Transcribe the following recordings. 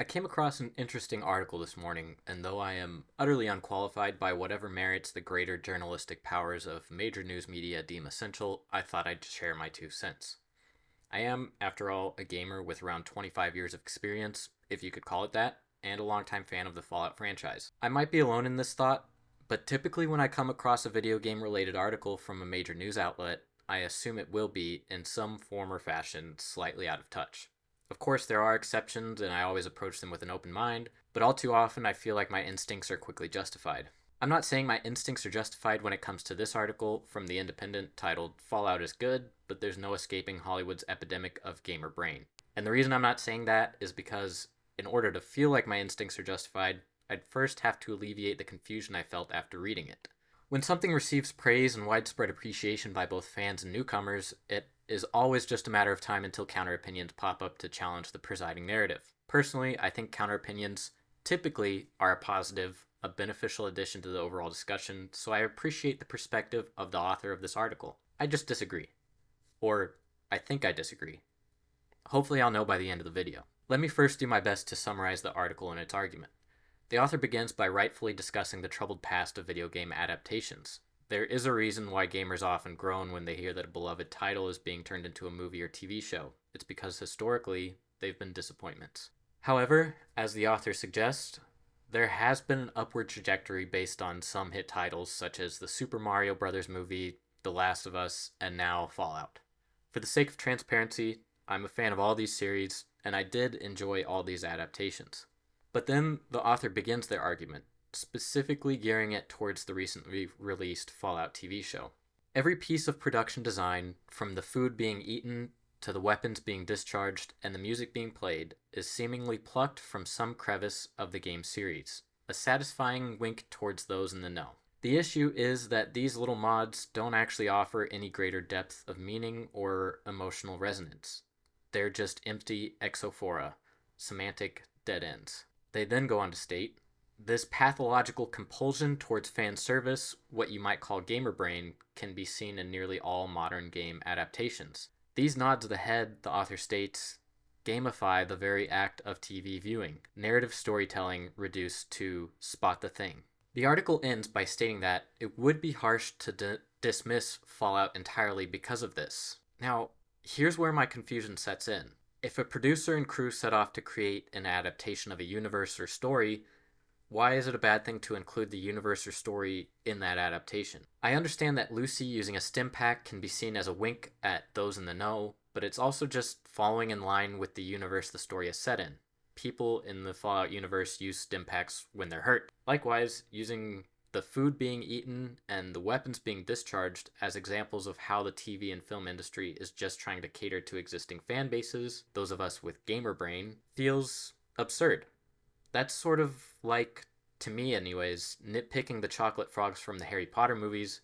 I came across an interesting article this morning, and though I am utterly unqualified by whatever merits the greater journalistic powers of major news media deem essential, I thought I'd share my 2 cents. I am, after all, a gamer with around 25 years of experience, if you could call it that, and a longtime fan of the Fallout franchise. I might be alone in this thought, but typically when I come across a video game related article from a major news outlet, I assume it will be, in some form or fashion, slightly out of touch. Of course, there are exceptions, and I always approach them with an open mind, but all too often I feel like my instincts are quickly justified. I'm not saying my instincts are justified when it comes to this article from The Independent titled Fallout is Good, but there's no escaping Hollywood's epidemic of gamer brain. And the reason I'm not saying that is because, in order to feel like my instincts are justified, I'd first have to alleviate the confusion I felt after reading it. When something receives praise and widespread appreciation by both fans and newcomers, it is always just a matter of time until counter opinions pop up to challenge the presiding narrative. Personally, I think counter opinions typically are a positive, a beneficial addition to the overall discussion, so I appreciate the perspective of the author of this article. I just disagree. Or, I think I disagree. Hopefully I'll know by the end of the video. Let me first do my best to summarize the article and its argument. The author begins by rightfully discussing the troubled past of video game adaptations. There is a reason why gamers often groan when they hear that a beloved title is being turned into a movie or TV show. It's because historically, they've been disappointments. However, as the author suggests, there has been an upward trajectory based on some hit titles such as the Super Mario Bros. Movie, The Last of Us, and now Fallout. For the sake of transparency, I'm a fan of all these series, and I did enjoy all these adaptations. But then the author begins their argument, specifically gearing it towards the recently released Fallout TV show. Every piece of production design, from the food being eaten to the weapons being discharged and the music being played, is seemingly plucked from some crevice of the game series, a satisfying wink towards those in the know. The issue is that these little mods don't actually offer any greater depth of meaning or emotional resonance. They're just empty exophora, semantic dead ends. They then go on to state, this pathological compulsion towards fan service, what you might call gamer brain, can be seen in nearly all modern game adaptations. These nods of the head, the author states, gamify the very act of TV viewing, narrative storytelling reduced to spot the thing. The article ends by stating that it would be harsh to dismiss Fallout entirely because of this. Now, here's where my confusion sets in. If a producer and crew set off to create an adaptation of a universe or story, why is it a bad thing to include the universe or story in that adaptation? I understand that Lucy using a stim pack can be seen as a wink at those in the know, but it's also just following in line with the universe the story is set in. People in the Fallout universe use stim packs when they're hurt. Likewise, using the food being eaten and the weapons being discharged as examples of how the TV and film industry is just trying to cater to existing fan bases, those of us with gamer brain, feels absurd. That's sort of like, to me anyways, nitpicking the chocolate frogs from the Harry Potter movies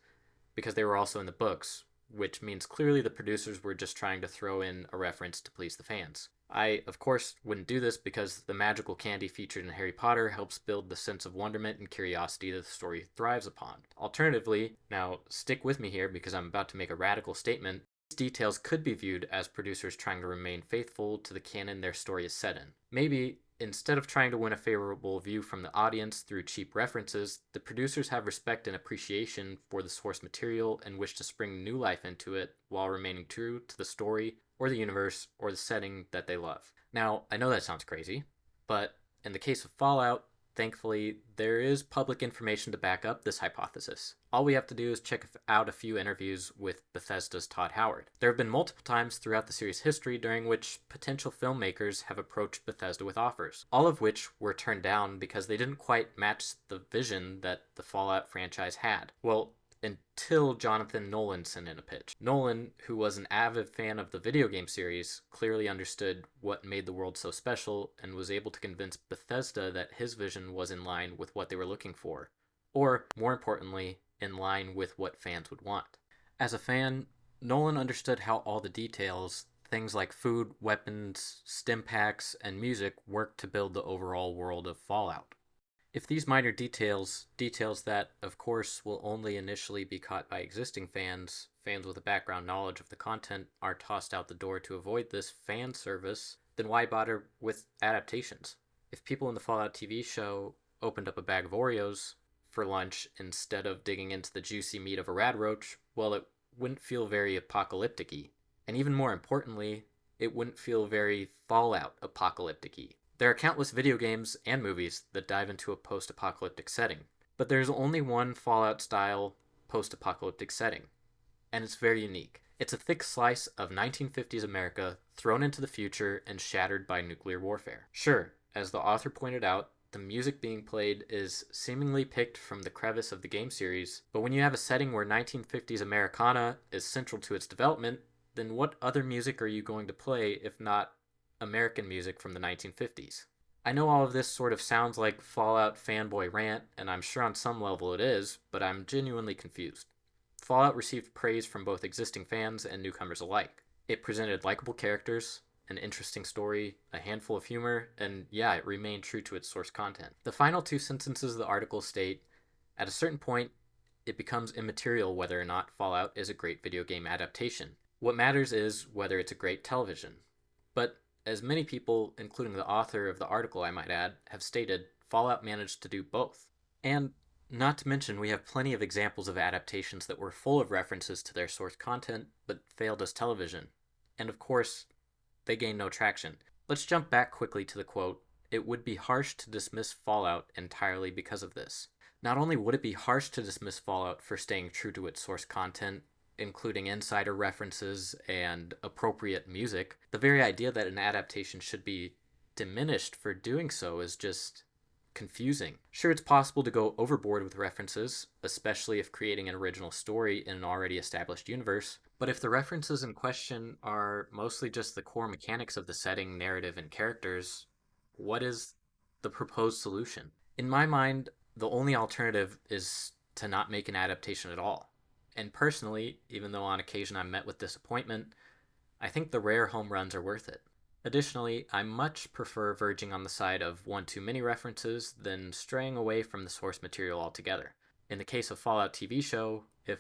because they were also in the books, which means clearly the producers were just trying to throw in a reference to please the fans. I, of course, wouldn't do this because the magical candy featured in Harry Potter helps build the sense of wonderment and curiosity that the story thrives upon. Alternatively, now stick with me here because I'm about to make a radical statement, these details could be viewed as producers trying to remain faithful to the canon their story is set in. Maybe, instead of trying to win a favorable view from the audience through cheap references, the producers have respect and appreciation for the source material and wish to spring new life into it while remaining true to the story or the universe or the setting that they love. Now, I know that sounds crazy, but in the case of Fallout, thankfully, there is public information to back up this hypothesis. All we have to do is check out a few interviews with Bethesda's Todd Howard. There have been multiple times throughout the series' history during which potential filmmakers have approached Bethesda with offers, all of which were turned down because they didn't quite match the vision that the Fallout franchise had. Well, until Jonathan Nolan sent in a pitch. Nolan, who was an avid fan of the video game series, clearly understood what made the world so special and was able to convince Bethesda that his vision was in line with what they were looking for, or, more importantly, in line with what fans would want. As a fan, Nolan understood how all the details, things like food, weapons, stim packs, and music worked to build the overall world of Fallout. If these minor details that, of course, will only initially be caught by existing fans with a background knowledge of the content, are tossed out the door to avoid this fan service, then why bother with adaptations? If people in the Fallout TV show opened up a bag of Oreos for lunch instead of digging into the juicy meat of a radroach, well, it wouldn't feel very apocalyptic y. And even more importantly, it wouldn't feel very Fallout apocalyptic y. There are countless video games and movies that dive into a post apocalyptic setting, but there's only one Fallout style post apocalyptic setting, and it's very unique. It's a thick slice of 1950s America thrown into the future and shattered by nuclear warfare. Sure, as the author pointed out, the music being played is seemingly picked from the crevice of the game series, but when you have a setting where 1950s Americana is central to its development, then what other music are you going to play if not American music from the 1950s? I know all of this sort of sounds like Fallout fanboy rant, and I'm sure on some level it is, but I'm genuinely confused. Fallout received praise from both existing fans and newcomers alike. It presented likable characters, an interesting story, a handful of humor, and yeah, it remained true to its source content. The final two sentences of the article state, at a certain point, it becomes immaterial whether or not Fallout is a great video game adaptation. What matters is whether it's a great television. But as many people, including the author of the article I might add, have stated, Fallout managed to do both. And not to mention, we have plenty of examples of adaptations that were full of references to their source content, but failed as television. And of course, they gained no traction. Let's jump back quickly to the quote, "It would be harsh to dismiss Fallout entirely because of this." Not only would it be harsh to dismiss Fallout for staying true to its source content, including insider references and appropriate music, the very idea that an adaptation should be diminished for doing so is just confusing. Sure, it's possible to go overboard with references, especially if creating an original story in an already established universe, but if the references in question are mostly just the core mechanics of the setting, narrative, and characters, what is the proposed solution? In my mind, the only alternative is to not make an adaptation at all. And personally, even though on occasion I'm met with disappointment, I think the rare home runs are worth it. Additionally, I much prefer verging on the side of one too many references than straying away from the source material altogether. In the case of Fallout TV show, if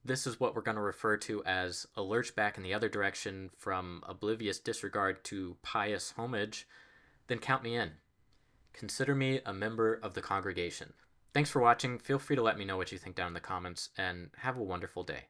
this is what we're going to refer to as a lurch back in the other direction from oblivious disregard to pious homage, then count me in. Consider me a member of the congregation. Thanks for watching. Feel free to let me know what you think down in the comments, and have a wonderful day.